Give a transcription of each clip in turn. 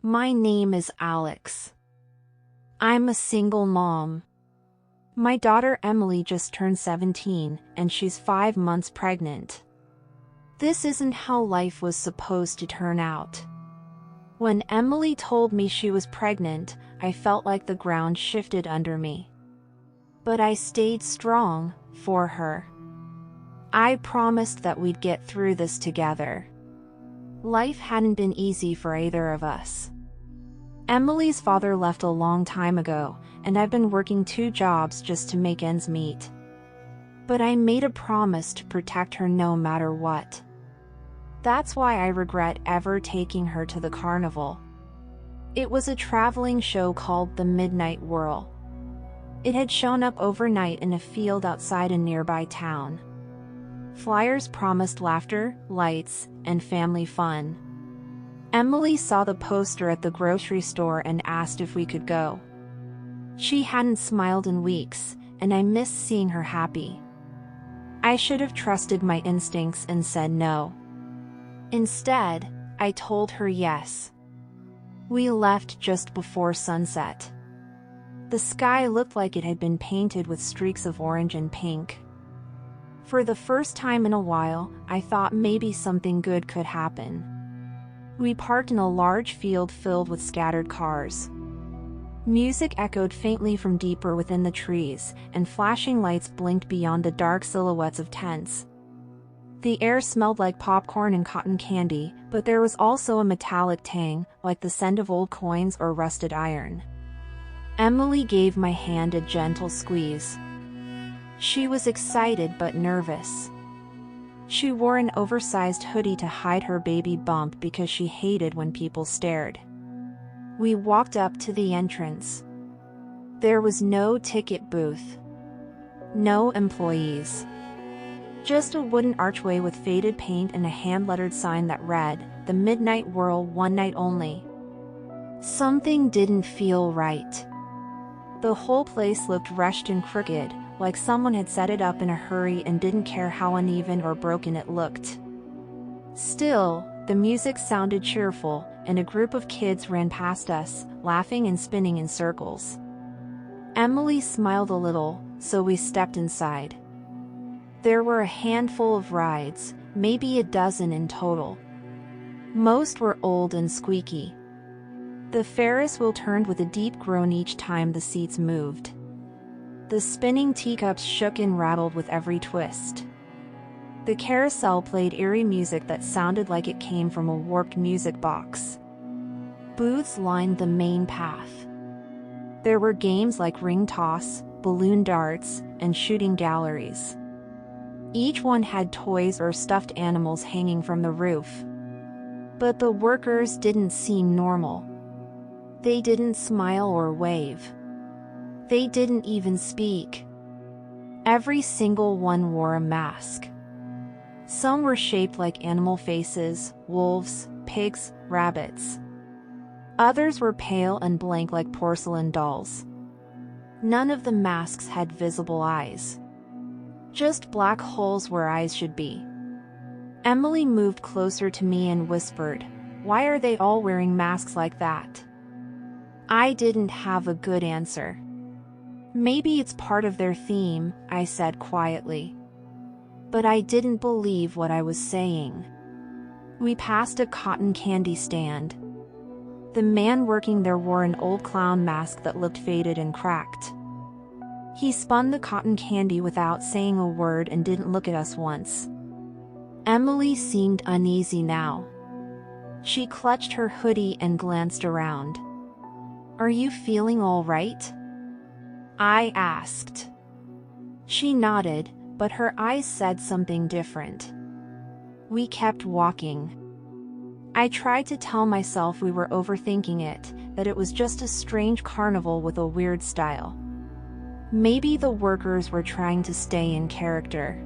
My name is Alex. I'm a single mom. My daughter Emily just turned 17, and she's 5 months pregnant. This isn't how life was supposed to turn out. When Emily told me she was pregnant, I felt like the ground shifted under me. But I stayed strong for her. I promised that we'd get through this together. Life hadn't been easy for either of us. Emily's father left a long time ago, and I've been working 2 jobs just to make ends meet. But I made a promise to protect her no matter what. That's why I regret ever taking her to the carnival. It was a traveling show called the Midnight Whirl. It had shown up overnight in a field outside a nearby town. Flyers promised laughter, lights, and family fun. Emily saw the poster at the grocery store and asked if we could go. She hadn't smiled in weeks, and I missed seeing her happy. I should have trusted my instincts and said no. Instead, I told her yes. We left just before sunset. The sky looked like it had been painted with streaks of orange and pink. For the first time in a while, I thought maybe something good could happen. We parked in a large field filled with scattered cars. Music echoed faintly from deeper within the trees, and flashing lights blinked beyond the dark silhouettes of tents. The air smelled like popcorn and cotton candy, but there was also a metallic tang, like the scent of old coins or rusted iron. Emily gave my hand a gentle squeeze. She was excited but nervous. She wore an oversized hoodie to hide her baby bump because she hated when people stared. We walked up to the entrance. There was no ticket booth. No employees. Just a wooden archway with faded paint and a hand-lettered sign that read, "The Midnight Whirl, one night only." Something didn't feel right. The whole place looked rushed and crooked, like someone had set it up in a hurry and didn't care how uneven or broken it looked. Still, the music sounded cheerful, and a group of kids ran past us, laughing and spinning in circles. Emily smiled a little, so we stepped inside. There were a handful of rides, maybe a dozen in total. Most were old and squeaky. The Ferris wheel turned with a deep groan each time the seats moved. The spinning teacups shook and rattled with every twist. The carousel played eerie music that sounded like it came from a warped music box. Booths lined the main path. There were games like ring toss, balloon darts, and shooting galleries. Each one had toys or stuffed animals hanging from the roof. But the workers didn't seem normal. They didn't smile or wave. They didn't even speak. Every single one wore a mask. Some were shaped like animal faces, wolves, pigs, rabbits. Others were pale and blank like porcelain dolls. None of the masks had visible eyes. Just black holes where eyes should be. Emily moved closer to me and whispered, "Why are they all wearing masks like that?" I didn't have a good answer. "Maybe it's part of their theme," I said quietly. But I didn't believe what I was saying. We passed a cotton candy stand. The man working there wore an old clown mask that looked faded and cracked. He spun the cotton candy without saying a word and didn't look at us once. Emily seemed uneasy now. She clutched her hoodie and glanced around. "Are you feeling all right?" I asked. She nodded, but her eyes said something different. We kept walking. I tried to tell myself we were overthinking it, that it was just a strange carnival with a weird style. Maybe the workers were trying to stay in character.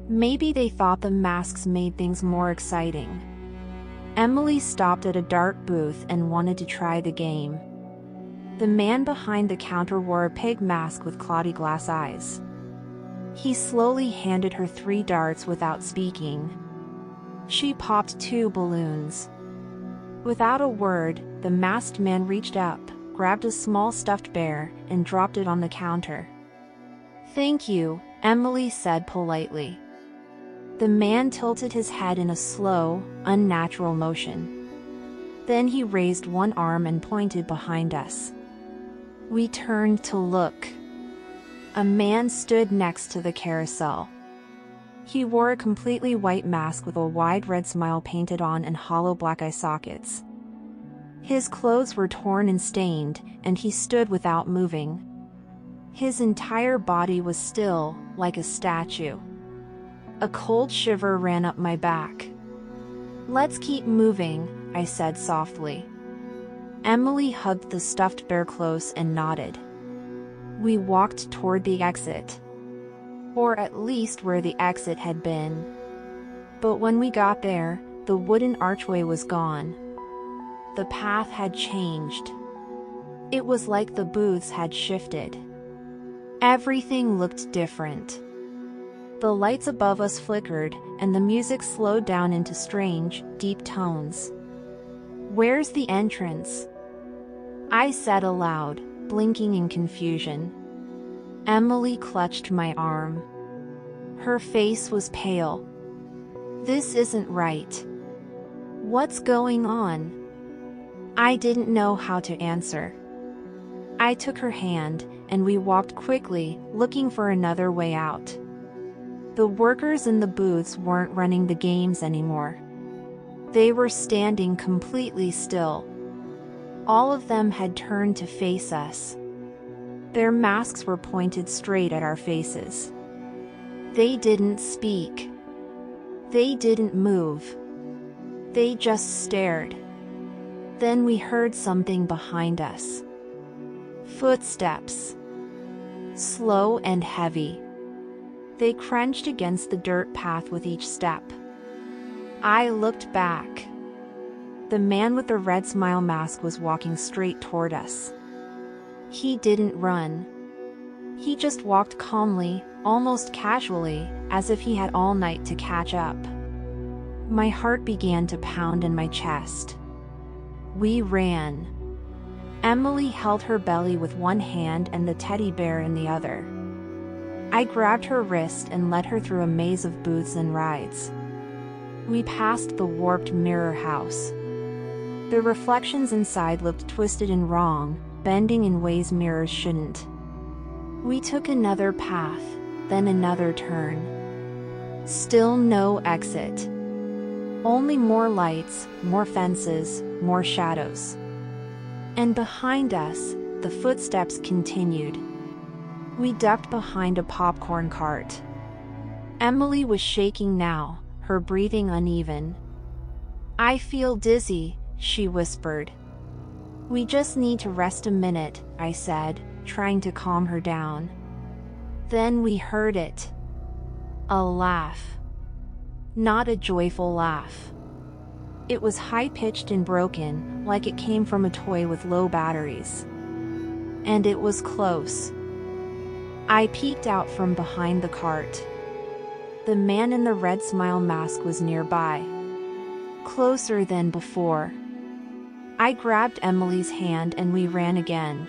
Maybe they thought the masks made things more exciting. Emily stopped at a dark booth and wanted to try the game. The man behind the counter wore a pig mask with cloudy glass eyes. He slowly handed her 3 darts without speaking. She popped 2 balloons. Without a word, the masked man reached up, grabbed a small stuffed bear, and dropped it on the counter. "Thank you," Emily said politely. The man tilted his head in a slow, unnatural motion. Then he raised one arm and pointed behind us. We turned to look. A man stood next to the carousel. He wore a completely white mask with a wide red smile painted on and hollow black eye sockets. His clothes were torn and stained, and he stood without moving. His entire body was still, like a statue. A cold shiver ran up my back. "Let's keep moving," I said softly. Emily hugged the stuffed bear close and nodded. We walked toward the exit. Or at least where the exit had been. But when we got there, the wooden archway was gone. The path had changed. It was like the booths had shifted. Everything looked different. The lights above us flickered, and the music slowed down into strange, deep tones. "Where's the entrance?" I said aloud, blinking in confusion. Emily clutched my arm. Her face was pale. "This isn't right. What's going on?" I didn't know how to answer. I took her hand, and we walked quickly, looking for another way out. The workers in the booths weren't running the games anymore. They were standing completely still. All of them had turned to face us. Their masks were pointed straight at our faces. They didn't speak. They didn't move. They just stared. Then we heard something behind us. Footsteps. Slow and heavy. They crunched against the dirt path with each step. I looked back. The man with the red smile mask was walking straight toward us. He didn't run. He just walked calmly, almost casually, as if he had all night to catch up. My heart began to pound in my chest. We ran. Emily held her belly with one hand and the teddy bear in the other. I grabbed her wrist and led her through a maze of booths and rides. We passed the warped mirror house. The reflections inside looked twisted and wrong, bending in ways mirrors shouldn't. We took another path, then another turn. Still no exit. Only more lights, more fences, more shadows. And behind us, the footsteps continued. We ducked behind a popcorn cart. Emily was shaking now, her breathing uneven. "I feel dizzy," she whispered. "We just need to rest a minute," I said, trying to calm her down. Then we heard it. A laugh. Not a joyful laugh. It was high-pitched and broken, like it came from a toy with low batteries. And it was close. I peeked out from behind the cart. The man in the red smile mask was nearby. Closer than before. I grabbed Emily's hand and we ran again.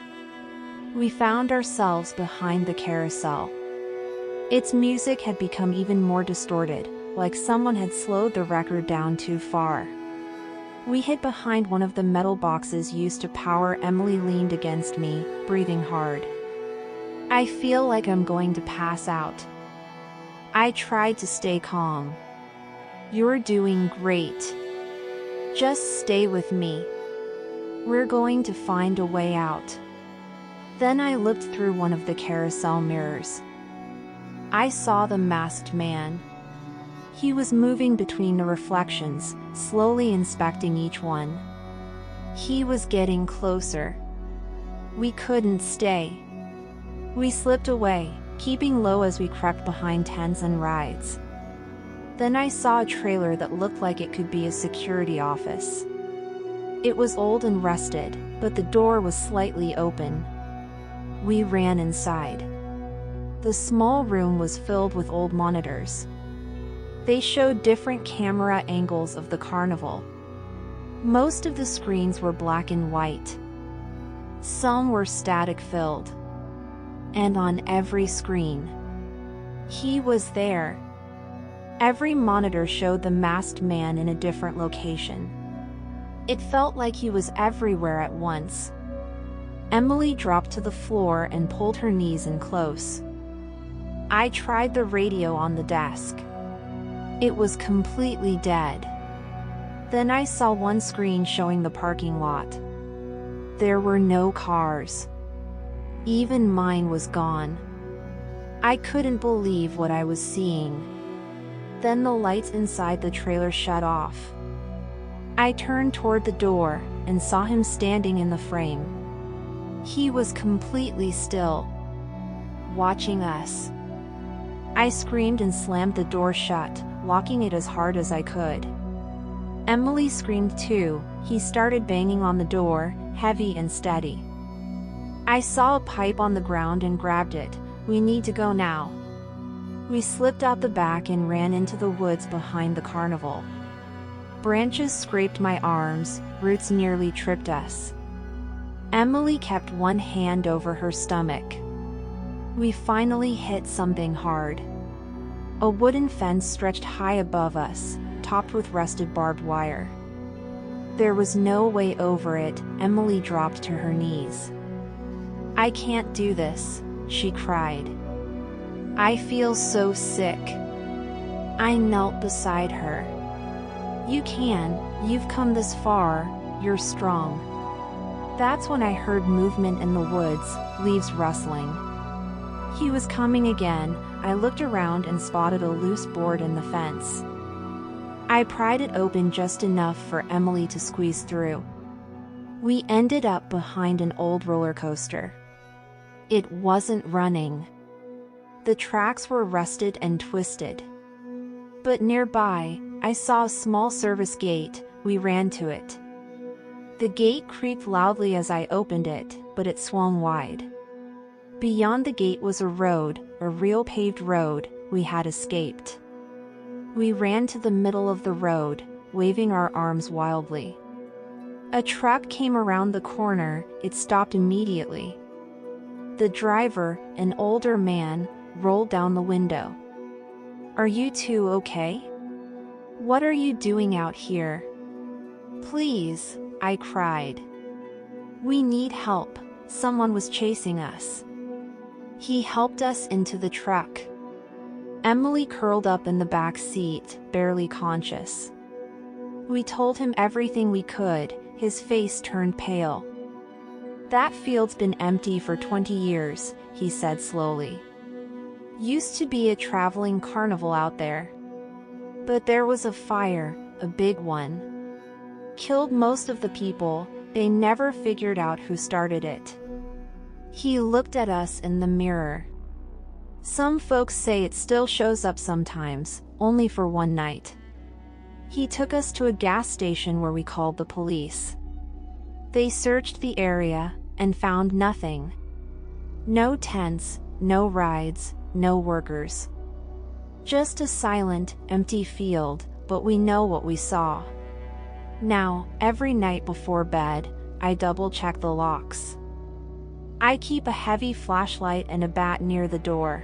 We found ourselves behind the carousel. Its music had become even more distorted, like someone had slowed the record down too far. We hid behind one of the metal boxes used to power. Emily leaned against me, breathing hard. "I feel like I'm going to pass out." I tried to stay calm. "You're doing great. Just stay with me. We're going to find a way out." Then I looked through one of the carousel mirrors. I saw the masked man. He was moving between the reflections, slowly inspecting each one. He was getting closer. We couldn't stay. We slipped away, keeping low as we crept behind tents and rides. Then I saw a trailer that looked like it could be a security office. It was old and rusted, but the door was slightly open. We ran inside. The small room was filled with old monitors. They showed different camera angles of the carnival. Most of the screens were black and white. Some were static-filled. And on every screen, he was there. Every monitor showed the masked man in a different location. It felt like he was everywhere at once. Emily dropped to the floor and pulled her knees in close. I tried the radio on the desk. It was completely dead. Then I saw one screen showing the parking lot. There were no cars. Even mine was gone. I couldn't believe what I was seeing. Then the lights inside the trailer shut off. I turned toward the door and saw him standing in the frame. He was completely still, watching us. I screamed and slammed the door shut, locking it as hard as I could. Emily screamed too. He started banging on the door, heavy and steady. I saw a pipe on the ground and grabbed it. We need to go now. We slipped out the back and ran into the woods behind the carnival. Branches scraped my arms, roots nearly tripped us. Emily kept one hand over her stomach. We finally hit something hard. A wooden fence stretched high above us, topped with rusted barbed wire. There was no way over it. Emily dropped to her knees. "I can't do this," she cried. "I feel so sick." I knelt beside her. "You can, you've come this far, you're strong." That's when I heard movement in the woods, leaves rustling. He was coming again. I looked around and spotted a loose board in the fence. I pried it open just enough for Emily to squeeze through. We ended up behind an old roller coaster. It wasn't running. The tracks were rusted and twisted. But nearby, I saw a small service gate. We ran to it. The gate creaked loudly as I opened it, but it swung wide. Beyond the gate was a road, a real paved road. We had escaped. We ran to the middle of the road, waving our arms wildly. A truck came around the corner. It stopped immediately. The driver, an older man, rolled down the window. "Are you two okay? What are you doing out here?" "Please," I cried. "We need help. Someone was chasing us." He helped us into the truck. Emily curled up in the back seat, barely conscious. We told him everything we could. His face turned pale. "That field's been empty for 20 years, he said slowly. "Used to be a traveling carnival out there. But there was a fire, a big one. Killed most of the people. They never figured out who started it." He looked at us in the mirror. "Some folks say it still shows up sometimes, only for one night." He took us to a gas station where we called the police. They searched the area and found nothing. No tents, no rides, no workers. Just a silent, empty field, but we know what we saw. Now, every night before bed, I double-check the locks. I keep a heavy flashlight and a bat near the door.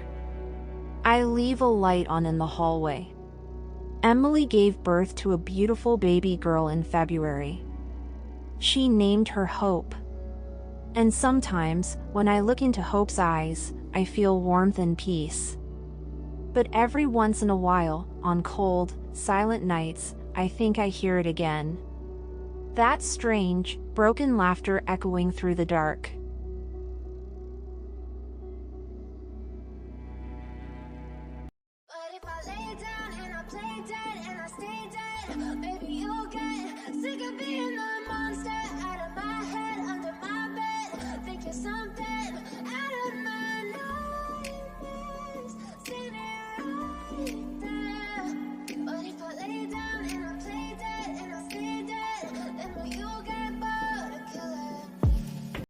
I leave a light on in the hallway. Emily gave birth to a beautiful baby girl in February. She named her Hope. And sometimes, when I look into Hope's eyes, I feel warmth and peace. But every once in a while, on cold, silent nights, I think I hear it again. That strange, broken laughter echoing through the dark. But if I lay down and I play dead and I stay dead, maybe you'll get sick of being the monster out of my head, under my bed, thinking something